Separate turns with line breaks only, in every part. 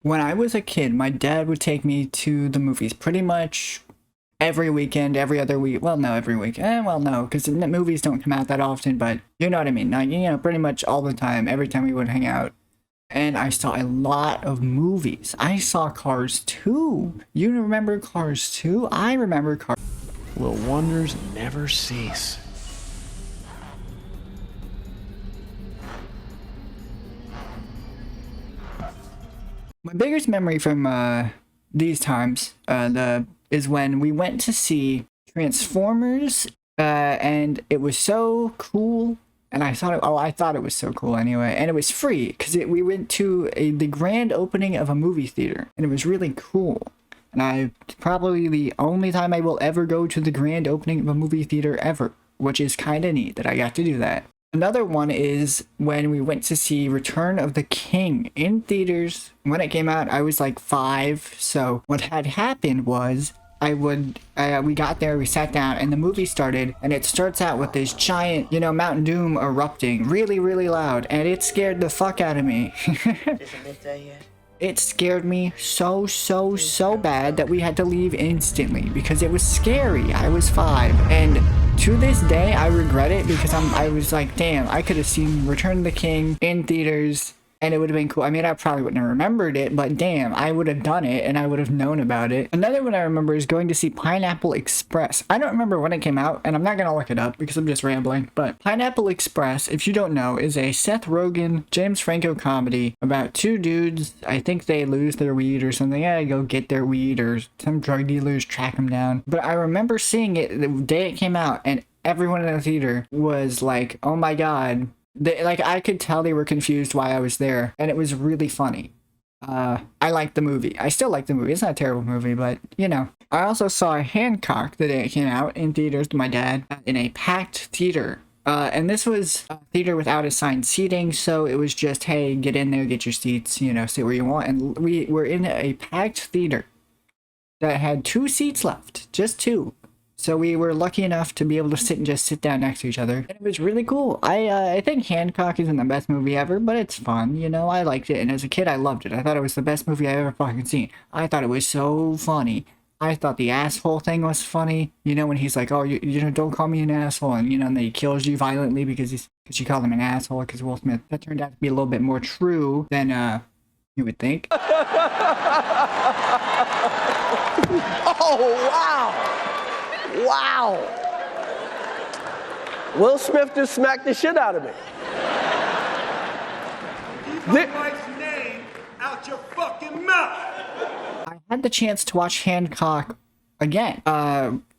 When I was a kid, my dad would take me to the movies pretty much every weekend, every other week. Well, no, every week. Well, no, because the movies don't come out that often, but you know what I mean. Like, pretty much all the time, every time we would hang out. And I saw a lot of movies. I saw Cars 2. You remember Cars 2? I remember Cars.
Will wonders never cease?
My biggest memory from these times is when we went to see Transformers, and it was so cool. And I thought it was so cool anyway, and it was free because we went to the grand opening of a movie theater, and it was really cool. And probably the only time I will ever go to the grand opening of a movie theater ever, which is kind of neat that I got to do that. Another one is when we went to see Return of the King in theaters. When it came out, I was like 5. So what had happened was we got there, we sat down, and the movie started, and it starts out with this giant, Mountain Doom erupting really, really loud, and it scared the fuck out of me. It scared me so bad that we had to leave instantly because it was scary. I was 5, and to this day I regret it because I was like, damn, I could have seen Return of the King in theaters and it would have been cool. I mean, I probably wouldn't have remembered it, but damn, I would have done it and I would have known about it. Another one I remember is going to see Pineapple Express. I don't remember when it came out, and I'm not gonna look it up because I'm just rambling, but Pineapple Express, if you don't know, is a Seth Rogen, James Franco comedy about 2 dudes. I think they lose their weed or something. Yeah, go get their weed, or some drug dealers track them down. But I remember seeing it the day it came out, and everyone in the theater was like, oh my god. I could tell they were confused why I was there, and it was really funny. I liked the movie. I still like the movie. It's not a terrible movie, but, I also saw Hancock the day it came out in theaters with my dad in a packed theater. And this was a theater without assigned seating, so it was just, hey, get in there, get your seats, sit where you want. And we were in a packed theater that had 2 seats left, just 2. So we were lucky enough to be able to sit down next to each other. And it was really cool. I think Hancock isn't the best movie ever, but it's fun, I liked it. And as a kid, I loved it. I thought it was the best movie I ever fucking seen. I thought it was so funny. I thought the asshole thing was funny. When he's like, oh, don't call me an asshole. And, and then he kills you violently because you called him an asshole because Will Smith. That turned out to be a little bit more true than, you would think.
Oh, wow! Wow! Will Smith just smacked the shit out of me.
Keep my wife's name out your fucking mouth!
I had the chance to watch Hancock again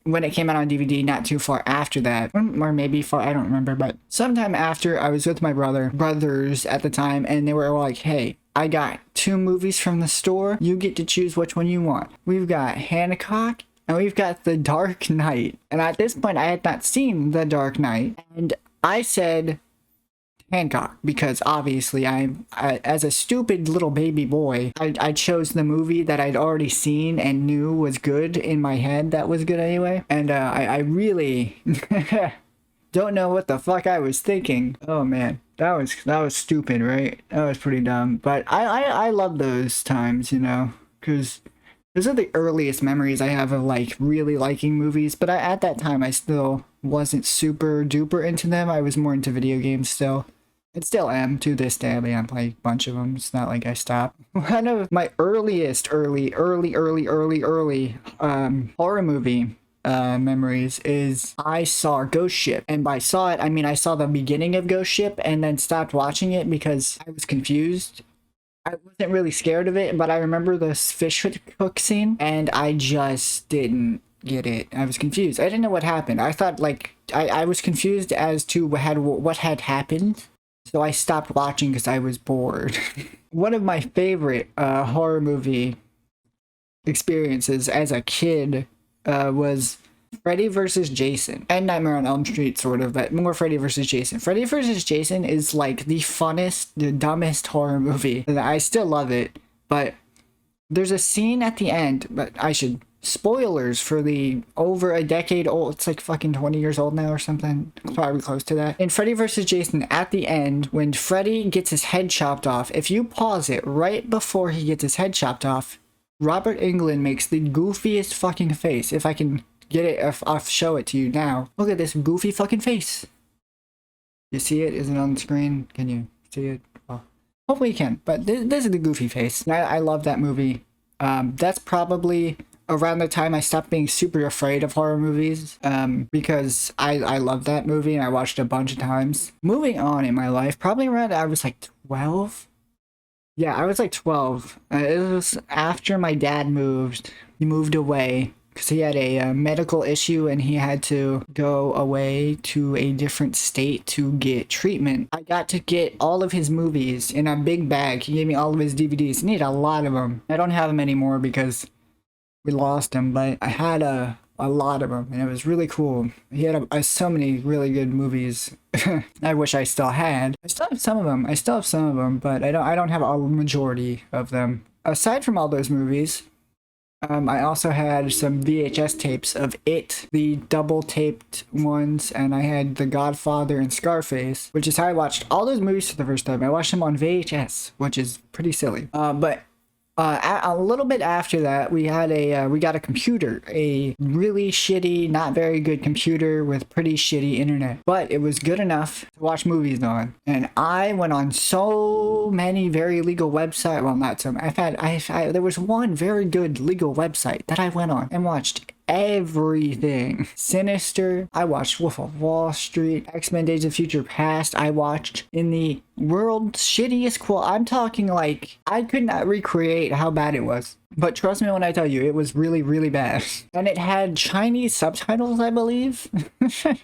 when it came out on DVD not too far after that, or maybe I don't remember, but sometime after. I was with my brothers at the time, and they were like, hey, I got 2 movies from the store. You get to choose which one you want. We've got Hancock and we've got The Dark Knight. And at this point, I had not seen The Dark Knight. And I said Hancock because obviously as a stupid little baby boy, I chose the movie that I'd already seen and knew was good in my head. That was good anyway. And I really don't know what the fuck I was thinking. Oh man, that was stupid, right? That was pretty dumb. But I love those times, because those are the earliest memories I have of really liking movies. But at that time, I still wasn't super duper into them. I was more into video games still. And still am to this day. I mean, I play a bunch of them. It's not like I stopped. One of my earliest early horror movie memories is I saw Ghost Ship. And by saw it, I mean I saw the beginning of Ghost Ship and then stopped watching it because I was confused. I wasn't really scared of it, but I remember the fish hook scene, and I just didn't get it. I was confused. I didn't know what happened. I thought I was confused as to what had happened, so I stopped watching because I was bored. One of my favorite horror movie experiences as a kid was Freddy vs. Jason, and Nightmare on Elm Street, sort of, but more Freddy vs. Jason. Freddy vs. Jason is like the funnest, the dumbest horror movie. I still love it, but there's a scene at the end, but I should spoilers for the over a decade old, it's like fucking 20 years old now or something, probably close to that. In Freddy vs. Jason, at the end, when Freddy gets his head chopped off, if you pause it right before he gets his head chopped off, Robert Englund makes the goofiest fucking face. If I can get it, I'll show it to you now. Look at this goofy fucking face. You see it? Is it on the screen? Can you see it? Well, hopefully you can, but this is the goofy face. I love that movie. That's probably around the time I stopped being super afraid of horror movies, because I love that movie and I watched it a bunch of times. Moving on in my life, probably around, I was like 12. Yeah, I was like 12. It was after my dad moved. He moved away because he had a medical issue and he had to go away to a different state to get treatment. I got to get all of his movies in a big bag. He gave me all of his DVDs. He had a lot of them. I don't have them anymore because we lost them, but I had a lot of them and it was really cool. He had so many really good movies. I wish I still had. I still have some of them. But I don't have a majority of them. Aside from all those movies, I also had some VHS tapes of It, the double taped ones, and I had The Godfather and Scarface, which is how I watched all those movies for the first time. I watched them on VHS, which is pretty silly. But a little bit after that, we got a computer, a really shitty, not very good computer with pretty shitty internet, but it was good enough to watch movies on. And I went on so many very legal websites. Well, not so many. There was one very good legal website that I went on and watched everything. Sinister. I watched Wolf of Wall Street. X-Men Days of Future Past. I watched in the world's shittiest quality. I'm talking like I could not recreate how bad it was. But trust me when I tell you, it was really, really bad. And it had Chinese subtitles, I believe.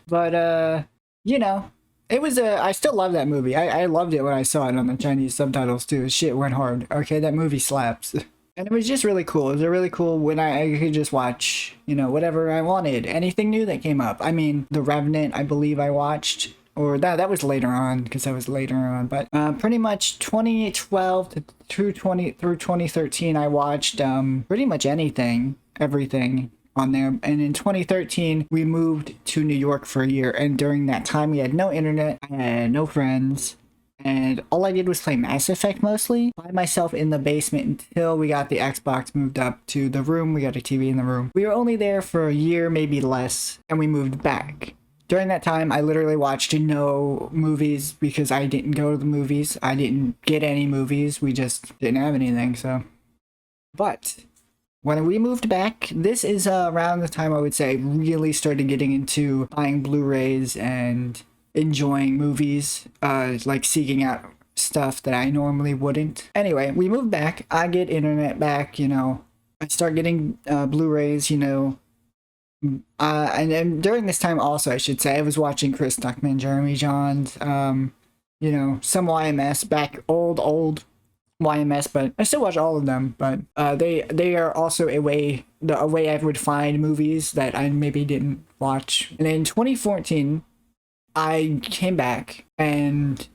But, you know, it was I still love that movie. I loved it when I saw it on the Chinese subtitles too. Shit went hard. Okay, that movie slaps. And it was just really cool. It was really cool when I could just watch, you know, whatever I wanted. Anything new that came up. I mean, The Revenant, I believe I watched. Or that was later on, because that was later on. But pretty much 2012 through 2013, I watched pretty much everything on there. And in 2013, we moved to New York for a year. And during that time, we had no internet. I had no friends. And all I did was play Mass Effect mostly by myself in the basement until we got the Xbox moved up to the room. We got a TV in the room. We were only there for a year, maybe less, and we moved back. During that time, I literally watched no movies because I didn't go to the movies. I didn't get any movies. We just didn't have anything, so. But when we moved back, this is around the time I would say I really started getting into buying Blu-rays and enjoying movies, like seeking out stuff that I normally wouldn't. Anyway, we moved back. I get internet back, you know. I start getting Blu-rays, you know. And then during this time also, I should say, I was watching Chris Stuckman, Jeremy Johns, you know, some YMS, back old YMS, but I still watch all of them. But they are also a way I would find movies that I maybe didn't watch. And in 2014, I came back and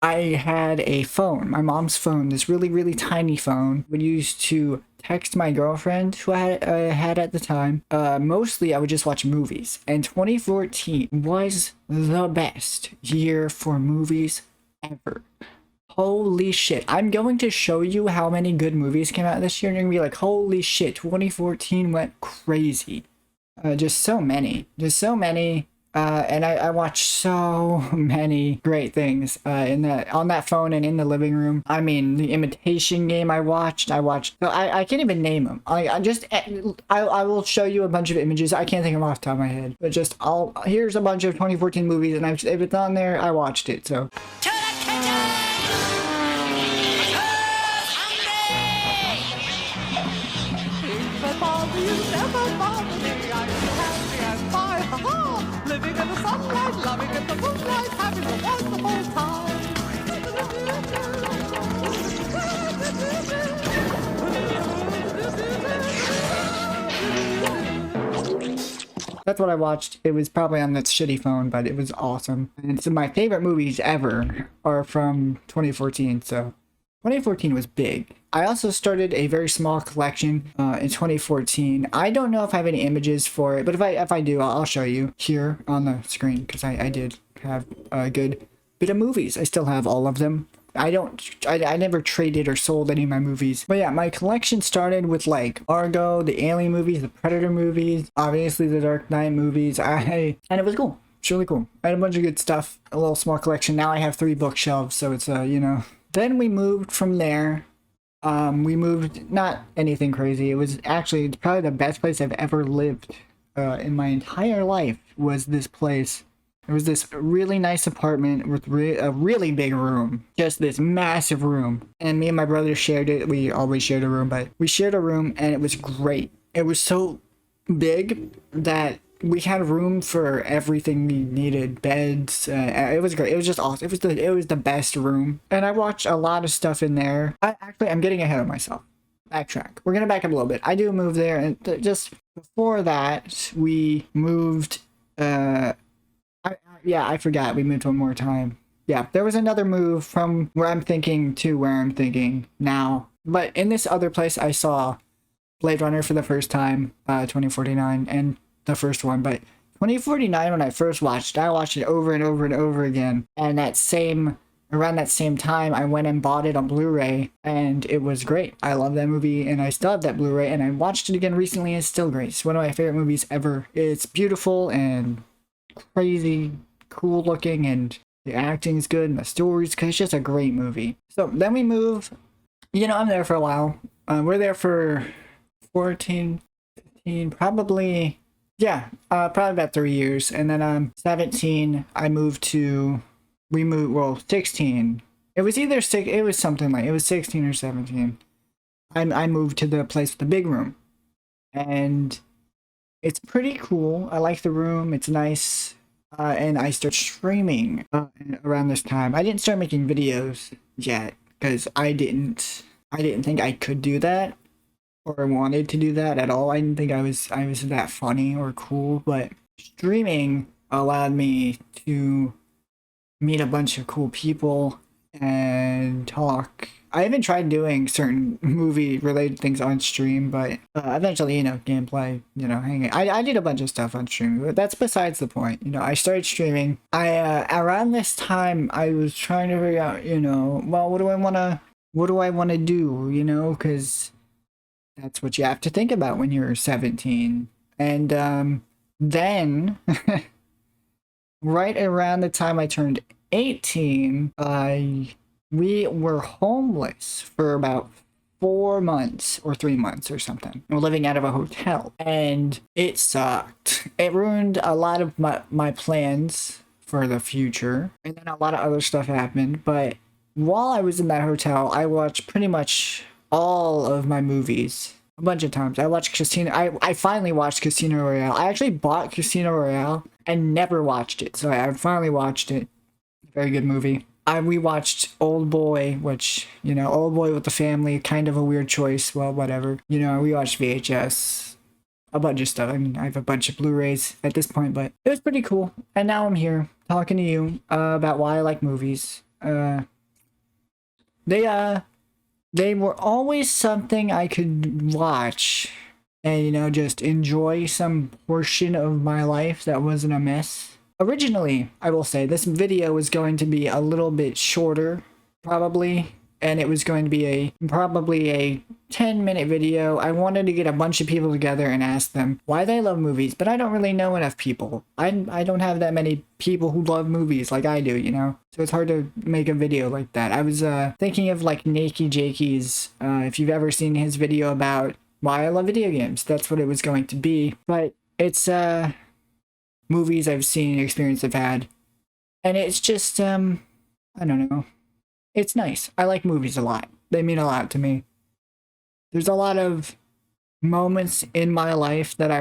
I had a phone, my mom's phone, this really, really tiny phone. I would use to text my girlfriend, who I had at the time. Mostly I would just watch movies. And 2014 was the best year for movies ever. Holy shit. I'm going to show you how many good movies came out this year, and you're gonna be like, holy shit, 2014 went crazy. Just so many. And I watched so many great things on that phone and in the living room. I mean, The Imitation Game I watched. So I can't even name them. I will show you a bunch of images. I can't think of them off the top of my head. But here's a bunch of 2014 movies, and if it's on there, I watched it. So.
Living in the sunlight, loving in the moonlight, having a wonderful time.
That's what I watched. It was probably on that shitty phone, but it was awesome. And so my favorite movies ever are from 2014, so 2014 was big. I also started a very small collection in 2014. I don't know if I have any images for it, but if I do, I'll show you here on the screen, because I did have a good bit of movies. I still have all of them. I never traded or sold any of my movies. But yeah, my collection started with like Argo, the Alien movies, the Predator movies, obviously the Dark Knight movies. And it was cool. It's really cool. I had a bunch of good stuff, a little small collection. Now I have 3 bookshelves, so it's you know. Then we moved from there. We moved, not anything crazy. It was actually probably the best place I've ever lived in my entire life was this place. It was this really nice apartment with a really big room. Just this massive room. And me and my brother shared it. We always shared a room, but we shared a room and it was great. It was so big that we had room for everything we needed. Beds. It was great. It was just awesome. It was the best room. And I watched a lot of stuff in there. I'm getting ahead of myself. Backtrack. We're going to back up a little bit. I do move there. And just before that, we moved... I forgot. We moved one more time. Yeah, there was another move from where I'm thinking to where I'm thinking now. But in this other place, I saw Blade Runner for the first time, 2049, and the first one. But 2049, when I first watched it, I watched it over and over and over again. And around that same time, I went and bought it on Blu-ray, and it was great. I love that movie, and I still have that Blu-ray, and I watched it again recently, and it's still great. It's one of my favorite movies ever. It's beautiful and crazy cool looking, and the acting is good, and the story's good. It's just a great movie. So then we move. You know, I'm there for a while. We're there for 14, 15, probably about 3 years. And then 17, we moved 16. It was either it was something like, it was 16 or 17. I moved to the place with the big room. And it's pretty cool. I like the room. It's nice. And I started streaming around this time. I didn't start making videos yet because I didn't think I could do that or wanted to do that at all. I didn't think I was that funny or cool, but streaming allowed me to meet a bunch of cool people and talk. I even tried doing certain movie related things on stream, but eventually, gameplay, hanging. I did a bunch of stuff on stream, but that's besides the point. I started streaming. Around this time, I was trying to figure out, well, what do I want to do, because that's what you have to think about when you're 17. And then, right around the time I turned 18, we were homeless for about 4 months or 3 months or something. We're living out of a hotel, and it sucked. It ruined a lot of my plans for the future, and then a lot of other stuff happened. But while I was in that hotel, I watched pretty much all of my movies a bunch of times. I watched Casino. I finally watched Casino Royale. I actually bought Casino Royale and never watched it, so I finally watched it. Very good movie. We watched Old Boy, which, Old Boy with the family, kind of a weird choice. Well, whatever. We watched VHS, a bunch of stuff. I mean, I have a bunch of Blu-rays at this point, but it was pretty cool. And now I'm here talking to you about why I like movies. They were always something I could watch and, just enjoy some portion of my life that wasn't a mess. Originally, I will say, this video was going to be a little bit shorter, probably, and it was going to be probably a 10-minute video. I wanted to get a bunch of people together and ask them why they love movies, but I don't really know enough people. I don't have that many people who love movies like I do, So it's hard to make a video like that. I was thinking of like Nakey Jakey's, if you've ever seen his video about why I love video games, that's what it was going to be. But it's movies I've seen, experience I've had, and it's just I don't know, it's nice. I like movies a lot. They mean a lot to me. There's a lot of moments in my life that I